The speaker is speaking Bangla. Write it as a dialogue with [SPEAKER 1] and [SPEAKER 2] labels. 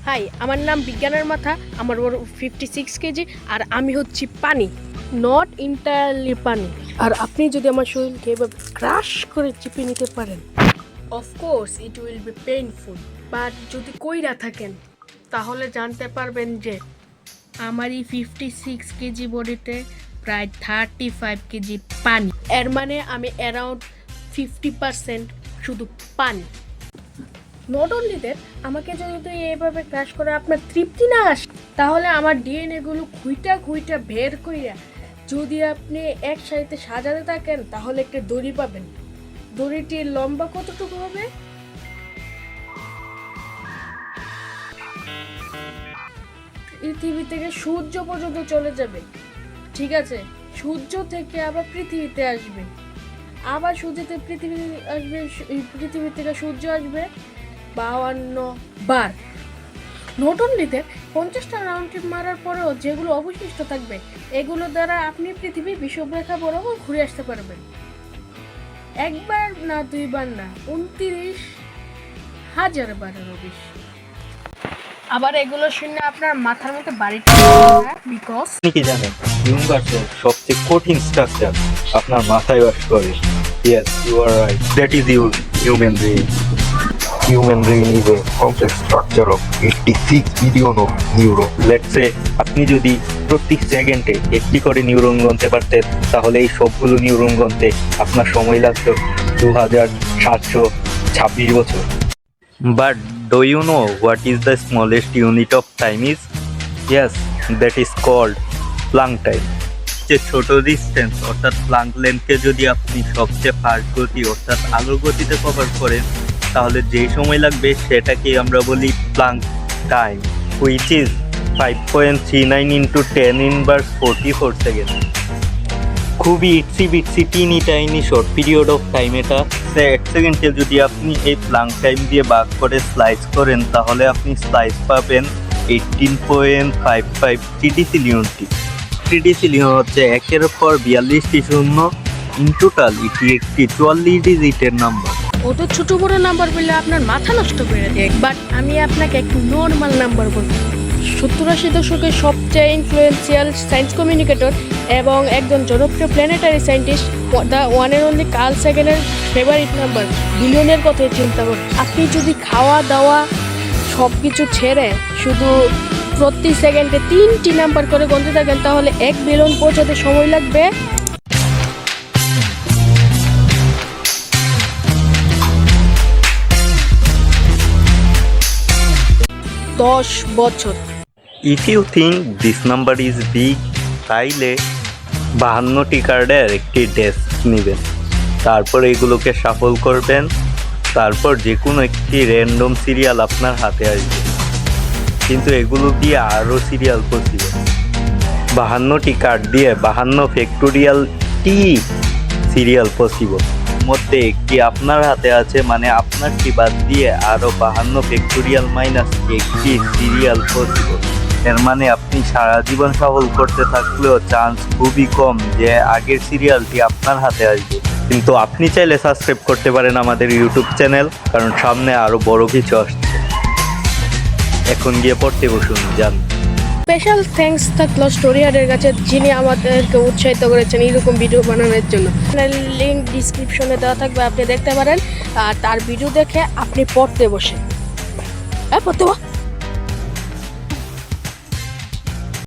[SPEAKER 1] হাই, আমার নাম বিজ্ঞানের মাথা। আমার বড় 56 কেজি আর আমি হচ্ছি পানি, নট ইন্টারলি পানি। আর আপনি যদি আমার শরীরকে এভাবে ক্রাশ করে চিপে নিতে পারেন, of course it will be painful, but যদি কইরা থাকেন তাহলে জানতে পারবেন যে আমার এই 56 কেজি বডিতে প্রায় 35 কেজি পানি। এর মানে আমি অ্যারাউন্ড 50% শুধু পানি। নট অনলি দ্যাট, আমাকে যদি এইভাবে ক্রাশ করে আপনার তৃপ্তি না আসে, তাহলে আমার ডিএনএগুলো খুইটা বের কইরা যদি আপনি এক সারিতে সাজাতে থাকেন তাহলে একটা দড়ি পাবেন। দড়িটির লম্বা কতটুকু হবে? পৃথিবী থেকে সূর্য পর্যন্ত চলে যাবে, ঠিক আছে? সূর্য থেকে আবার পৃথিবীতে আসবে, আবার সূর্যতে পৃথিবী আসবে, পৃথিবী থেকে সূর্য আসবে 52 বার। নট অনলি দ্যাট, 50টা রাউন্ড ট্রিপ মারার পরেও যেগুলো অবশিষ্ট থাকবে এগুলো দ্বারা আপনি পৃথিবীর বিষুবরেখা বরাবর ঘুরে আসতে পারবেন। একবার না, দুইবার না, 29,000 বারেরও বেশি। আবার এগুলো শুনে আপনার মাথার মধ্যে বাড়িটা বিকজ
[SPEAKER 2] আপনি কি জানেন ইউনিভার্সের সবচেয়ে কঠিন স্ট্রাকচার আপনার মাথায় বাস করে? Yes, you are right. That is your human brain. Human brain is a complex structure of 86 billion of neurons. Let's say আপনি যদি প্রতি সেকেন্ডে একটি করে নিউরন গণতে পারতেন তাহলে এই সবগুলো নিউরন গণতে আপনার সময় লাগতো 2726 বছর। But do you know what is the smallest unit of time is? Yes, that is called Planck time. যে ছোট ডিস্টেন্স অর্থাৎ প্লাঙ্ক লেন্থকে যদি আপনি সবচেয়ে ফাস্ট গতি অর্থাৎ আলোর গতিতে কভার করেন তাহলে যে সময় লাগবে সেটাকে আমরা বলি Planck time, which is 5.39 into 10 inverse 44 second. খুবই itsy bitsy teeny tiny short period of time এটা। এক সেকেন্ডে যদি আপনি এই প্লাঙ্ক টাইম দিয়ে ভাগ করে স্লাইস করেন তাহলে আপনি স্লাইস পাবেন 18.55 TDC-টি। TDC হচ্ছে একের পর 42টি শূন্য। ইন টোটাল এটি একটি 44 ডিজিটের নাম্বার।
[SPEAKER 1] অত ছোট বড় নাম্বার বললে আপনার মাথা নষ্ট করে দেয়, বাট আমি আপনাকে একটু নর্মাল নাম্বার বলবো। 70-80 দশকের সবচেয়ে ইনফ্লুয়েন্সিয়াল সায়েন্স কমিউনিকেটর এবং একজন জনপ্রিয় planetary scientist the one and only Carl সাগেনের ফেভারিট নাম্বার বিলিয়নের কথাই চিন্তা করুন। আপনি যদি খাওয়া দাওয়া সব কিছু ছেড়ে শুধু প্রতি সেকেন্ডে 3টি নাম্বার করে গুনতে থাকেন তাহলে 1 বিলিয়ন পৌঁছাতে সময় লাগবে 10 বছর।
[SPEAKER 2] If you think this number is big, তাইলে 52টি কার্ডের একটি ডেস্ক নেবেন, তারপর এগুলোকে শাফল করবেন, তারপর যে কোনো একটি র্যান্ডম সিরিয়াল আপনার হাতে আসবে। কিন্তু এগুলো দিয়ে আরও সিরিয়াল পসিবল। 52টি কার্ড দিয়ে 52 ফ্যাক্টোরিয়াল টি সিরিয়াল পসিবল। মধ্যে একটি আপনার হাতে আছে, মানে আপনারটি বাদ দিয়ে আরও 52 ফ্যাক্টোরিয়াল মাইনাস একটি সিরিয়াল পসিবল। এর মানে আপনি সারা জীবন সফল করতে থাকলেও চান্স খুবই কম যে আগের সিরিয়ালটি আপনার হাতে আসবে। কিন্তু আপনি চাইলে সাবস্ক্রাইব করতে পারেন আমাদের ইউটিউব চ্যানেল, কারণ সামনে আরও বড় কিছু আসছে। এখন গিয়ে পড়তে বসুন, যান।
[SPEAKER 1] স্পেশাল থ্যাঙ্কস থাকলো স্টোরিয়ারের কাছে, যিনি আমাদেরকে উৎসাহিত করেছেন এরকম ভিডিও বানানোর জন্য। লিঙ্ক ডিসক্রিপশনে দেওয়া থাকবে, আপনি দেখতে পারেন। আর তার ভিডিও দেখে আপনি পড়তে বসেন। পড়তে